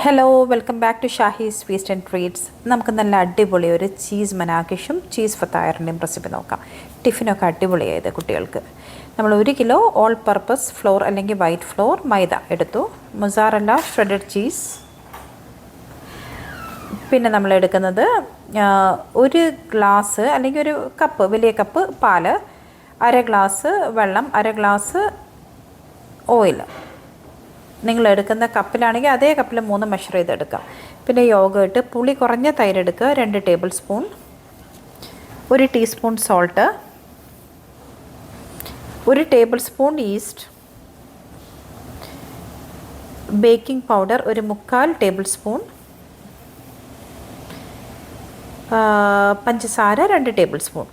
Hello welcome back to Shahee's feast and treats. നമുക്ക് നല്ല അടിപൊളി ഒരു ചീസ് മനാക്കിഷും ചീസ് ഫത്തായറിൻ്റെയും റെസിപ്പി നോക്കാം. ടിഫിനൊക്കെ അടിപൊളിയായത് കുട്ടികൾക്ക്. നമ്മൾ 1 കിലോ ഓൾ പർപ്പസ് ഫ്ലോർ അല്ലെങ്കിൽ വൈറ്റ് ഫ്ലോർ മൈദ എടുത്തു. Mozzarella shredded cheese. പിന്നെ നമ്മൾ എടുക്കുന്നത് 1 ഗ്ലാസ് അല്ലെങ്കിൽ ഒരു കപ്പ്, വലിയ കപ്പ് പാല്, 1/2 ഗ്ലാസ് വെള്ളം, 1/2 ഗ്ലാസ് ഓയിൽ. നിങ്ങൾ എടുക്കുന്ന കപ്പിലാണെങ്കിൽ അതേ കപ്പിൽ 3 മെഷർ ചെയ്തെടുക്കാം. പിന്നെ യോഗേട്ട്, പുളി കുറഞ്ഞ തൈര് എടുക്കുക 2 table spoon, 1 teaspoon salt, 1 table spoon east, baking powder 1/4 table spoon, പഞ്ചസാര 2 ടേബിൾ സ്പൂൺ.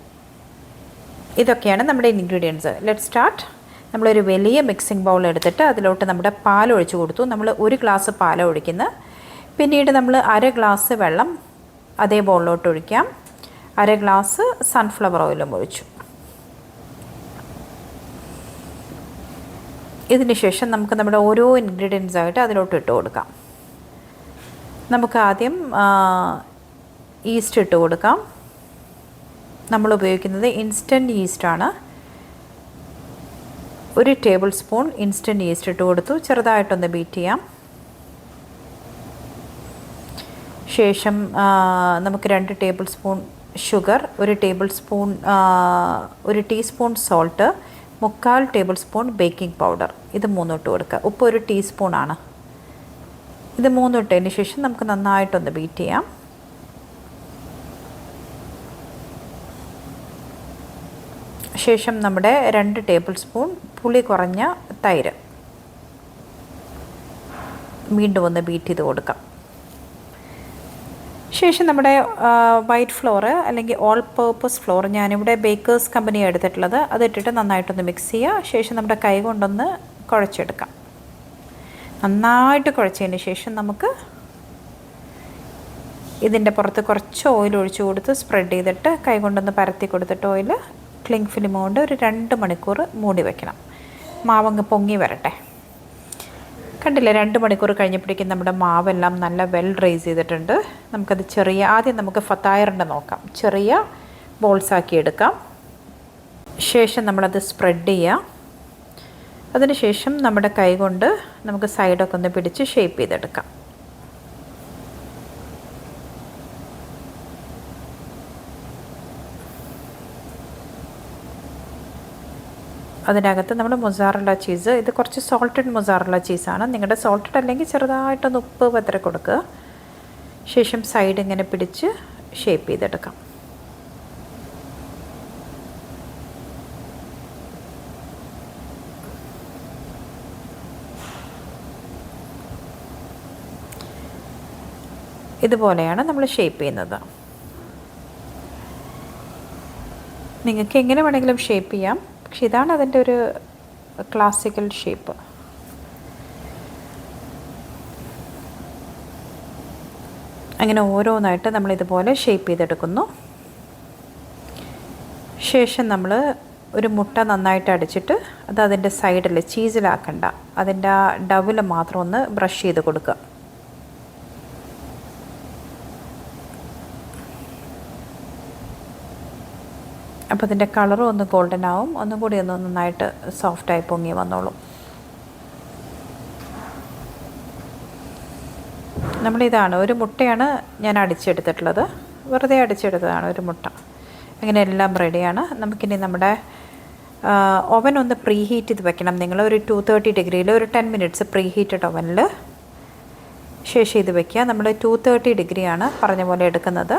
ഇതൊക്കെയാണ് നമ്മുടെ ഇൻഗ്രീഡിയൻസ്. Let start. നമ്മളൊരു വലിയ മിക്സിംഗ് ബൗൾ എടുത്തിട്ട് അതിലോട്ട് നമ്മുടെ പാൽ ഒഴിച്ച് കൊടുത്തു. നമ്മൾ 1 ഗ്ലാസ് പാൽ ഒഴിക്കുന്നത്. പിന്നീട് നമ്മൾ 1/2 ഗ്ലാസ് വെള്ളം അതേ ബൗളിലോട്ട് ഒഴിക്കാം. 1/2 ഗ്ലാസ് സൺഫ്ലവർ ഓയിലും ഒഴിച്ചു. ഇതിന് ശേഷം നമുക്ക് നമ്മുടെ ഓരോ ഇൻഗ്രീഡിയൻസായിട്ട് അതിലോട്ട് ഇട്ട് കൊടുക്കാം. നമുക്ക് ആദ്യം ഈസ്റ്റ് ഇട്ട് കൊടുക്കാം. നമ്മൾ ഉപയോഗിക്കുന്നത് ഇൻസ്റ്റൻറ്റ് ഈസ്റ്റാണ്. 1 ടേബിൾ സ്പൂൺ ഇൻസ്റ്റൻറ്റ് ഈസ്റ്റ് ഇട്ട് കൊടുത്തു. ചെറുതായിട്ടൊന്ന് ബീറ്റ് ചെയ്യാം. ശേഷം നമുക്ക് 2 tablespoon sugar, 1 teaspoon salt, 3/4 tablespoon baking powder, ഇത് 3 ഇട്ട് കൊടുക്കുക. ഉപ്പ് 1 ടീസ്പൂണാണ്. ഇത് 3 ഇട്ടതിന് ശേഷം നമുക്ക് നന്നായിട്ടൊന്ന് ബീറ്റ് ചെയ്യാം. ശേഷം നമ്മുടെ 2 ടേബിൾ സ്പൂൺ പുളി കുറഞ്ഞ തൈര് വീണ്ടും ഒന്ന് ബീറ്റ് ചെയ്ത് കൊടുക്കാം. ശേഷം നമ്മുടെ വൈറ്റ് ഫ്ലോർ അല്ലെങ്കിൽ ഓൾ പർപ്പസ് ഫ്ലോർ, ഞാനിവിടെ ബേക്കേഴ്സ് കമ്പനി എടുത്തിട്ടുള്ളത്, അതിട്ടിട്ട് നന്നായിട്ടൊന്ന് മിക്സ് ചെയ്യുക. ശേഷം നമ്മുടെ കൈ കൊണ്ടൊന്ന് കുഴച്ചെടുക്കാം. നന്നായിട്ട് കുഴച്ചതിന് ശേഷം നമുക്ക് ഇതിൻ്റെ പുറത്ത് കുറച്ച് ഓയിൽ ഒഴിച്ച് കൊടുത്ത് സ്പ്രെഡ് ചെയ്തിട്ട് കൈ കൊണ്ടൊന്ന് പരത്തി കൊടുത്തിട്ട് ഓയിൽ ക്ലിംഗ് ഫിലിം കൊണ്ട് ഒരു 2 മണിക്കൂർ മൂടി വയ്ക്കണം. മാവങ്ങ് പൊങ്ങി വരട്ടെ. കണ്ടില്ലേ, 2 മണിക്കൂർ കഴിഞ്ഞപ്പോഴേക്കും നമ്മുടെ മാവെല്ലാം നല്ല വെൽ റൈസ് ചെയ്തിട്ടുണ്ട്. നമുക്കത് ആദ്യം നമുക്ക് ഫത്തായറിൻ്റെ നോക്കാം. ചെറിയ ബോൾസാക്കി എടുക്കാം. ശേഷം നമ്മളത് സ്പ്രെഡ് ചെയ്യാം. അതിനുശേഷം നമ്മുടെ കൈ കൊണ്ട് നമുക്ക് സൈഡൊക്കെ ഒന്ന് പിടിച്ച് ഷേപ്പ് ചെയ്തെടുക്കാം. അതിനകത്ത് നമ്മൾ മൊസാറല്ല ചീസ്, ഇത് കുറച്ച് സോൾട്ടഡ് മൊസാറല്ല ചീസാണ്. നിങ്ങളുടെ സോൾട്ടഡ് അല്ലെങ്കിൽ ചെറുതായിട്ടൊന്ന് ഉപ്പ് പതറി കൊടുക്കുക. ശേഷം സൈഡ് ഇങ്ങനെ പിടിച്ച് ഷേപ്പ് ചെയ്തെടുക്കാം. ഇതുപോലെയാണ് നമ്മൾ ഷേപ്പ് ചെയ്യുന്നത്. നിങ്ങൾക്ക് എങ്ങനെ വേണമെങ്കിലും ഷേപ്പ് ചെയ്യാം, പക്ഷെ ഇതാണ് അതിൻ്റെ ഒരു ക്ലാസിക്കൽ ഷേപ്പ്. അങ്ങനെ ഓരോന്നായിട്ട് നമ്മളിതുപോലെ ഷേപ്പ് ചെയ്തെടുക്കുന്നു. ശേഷം നമ്മൾ ഒരു മുട്ട നന്നായിട്ട് അടിച്ചിട്ട് അത് അതിൻ്റെ സൈഡിൽ ചീസിലാക്കണ്ട, അതിൻ്റെ ആ ഡവിൽ മാത്രം ഒന്ന് ബ്രഷ് ചെയ്ത് കൊടുക്കുക. അപ്പോൾ അതിൻ്റെ കളറും ഒന്ന് ഗോൾഡൻ ആവും, ഒന്നും കൂടി ഒന്ന് നന്നായിട്ട് സോഫ്റ്റായി പൊങ്ങി വന്നോളും. നമ്മളിതാണ് ഒരു മുട്ടയാണ് ഞാൻ അടിച്ചെടുത്തിട്ടുള്ളത്, വെറുതെ അടിച്ചെടുത്തതാണ് ഒരു മുട്ട. അങ്ങനെ എല്ലാം റെഡിയാണ്. നമുക്കിനി നമ്മുടെ ഓവൻ ഒന്ന് പ്രീ ഹീറ്റ് ചെയ്ത് വെക്കണം. നിങ്ങൾ ഒരു 230 ഡിഗ്രിയിൽ ഒരു 10 മിനിറ്റ്സ് പ്രീ ഹീറ്റഡ് ഓവനിൽ ശേഷം ഇത് വെക്കുക. നമ്മൾ 230 ഡിഗ്രിയാണ് പറഞ്ഞ പോലെ എടുക്കുന്നത്.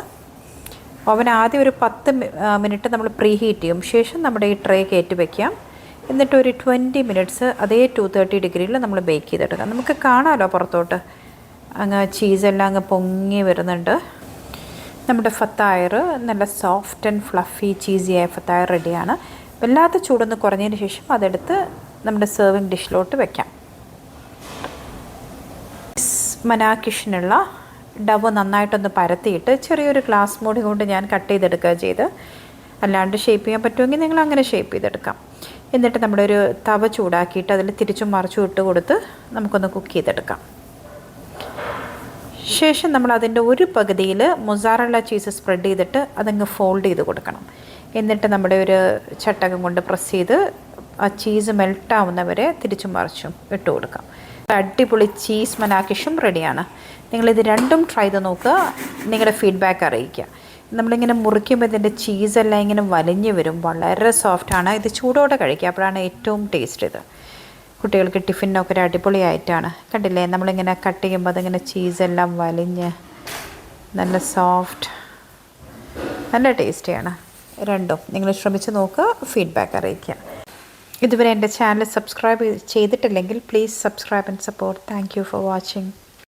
ഓവൻ ആദ്യം ഒരു 10 മിനിറ്റ് നമ്മൾ പ്രീ ഹീറ്റ് ചെയ്യും. ശേഷം നമ്മുടെ ഈ ട്രേ കയറ്റി വയ്ക്കാം. എന്നിട്ട് ഒരു 20 മിനിറ്റ്സ് അതേ 230 ഡിഗ്രിയിൽ നമ്മൾ ബേക്ക് ചെയ്തെടുക്കാം. നമുക്ക് കാണാമല്ലോ പുറത്തോട്ട് അങ്ങ് ചീസെല്ലാം അങ്ങ് പൊങ്ങി വരുന്നുണ്ട്. നമ്മുടെ ഫത്തായർ നല്ല സോഫ്റ്റ് ആൻഡ് ഫ്ലഫി ചീസിയായ ഫത്തായർ റെഡിയാണ്. വല്ലാത്ത ചൂടൊന്ന് കുറഞ്ഞതിന് ശേഷം അതെടുത്ത് നമ്മുടെ സെർവിങ് ഡിഷിലോട്ട് വയ്ക്കാം. മനാക്കിഷിനുള്ള ഡവ് നന്നായിട്ടൊന്ന് പരത്തിയിട്ട് ചെറിയൊരു ഗ്ലാസ് മൂടി കൊണ്ട് ഞാൻ കട്ട് ചെയ്തെടുക്കുക ചെയ്ത്. അല്ലാണ്ട് ഷേപ്പ് ചെയ്യാൻ പറ്റുമെങ്കിൽ നിങ്ങൾ അങ്ങനെ ഷേപ്പ് ചെയ്തെടുക്കാം. എന്നിട്ട് നമ്മുടെ ഒരു തവ ചൂടാക്കിയിട്ട് അതിൽ തിരിച്ചും മറിച്ചും ഇട്ട് കൊടുത്ത് നമുക്കൊന്ന് കുക്ക് ചെയ്തെടുക്കാം. ശേഷം നമ്മൾ അതിൻ്റെ ഒരു പകുതിയിൽ മൊസാറല്ല ചീസ് സ്പ്രെഡ് ചെയ്തിട്ട് അതങ്ങ് ഫോൾഡ് ചെയ്ത് കൊടുക്കണം. എന്നിട്ട് നമ്മുടെ ഒരു ചട്ടകം കൊണ്ട് പ്രസ് ചെയ്ത് ആ ചീസ് മെൽട്ടാവുന്നവരെ തിരിച്ചും മറിച്ചും ഇട്ട് കൊടുക്കാം. അടിപൊളി ചീസ് മനാക്കിഷും റെഡിയാണ്. നിങ്ങളിത് രണ്ടും ട്രൈ ചെയ്ത് നോക്കുക, നിങ്ങളുടെ ഫീഡ്ബാക്ക് അറിയിക്കുക. നമ്മളിങ്ങനെ മുറിക്കുമ്പോൾ ഇതിൻ്റെ ചീസെല്ലാം ഇങ്ങനെ വലിഞ്ഞ് വരും, വളരെ സോഫ്റ്റാണ്. ഇത് ചൂടോടെ കഴിക്കുക, അപ്പോഴാണ് ഏറ്റവും ടേസ്റ്റ്. ഇത് കുട്ടികൾക്ക് ടിഫിനൊക്കെ ഒരു അടിപൊളിയായിട്ടാണ്. കണ്ടില്ലേ, നമ്മളിങ്ങനെ കട്ട് ചെയ്യുമ്പോൾ അതിങ്ങനെ ചീസെല്ലാം വലിഞ്ഞ് നല്ല സോഫ്റ്റ്, നല്ല ടേസ്റ്റിയാണ്. രണ്ടും നിങ്ങൾ ശ്രമിച്ച് നോക്കുക, ഫീഡ്ബാക്ക് അറിയിക്കുക. ഇതുവരെ എൻ്റെ ചാനൽ സബ്സ്ക്രൈബ് ചെയ്തിട്ടില്ലെങ്കിൽ please subscribe and support. Thank you for watching.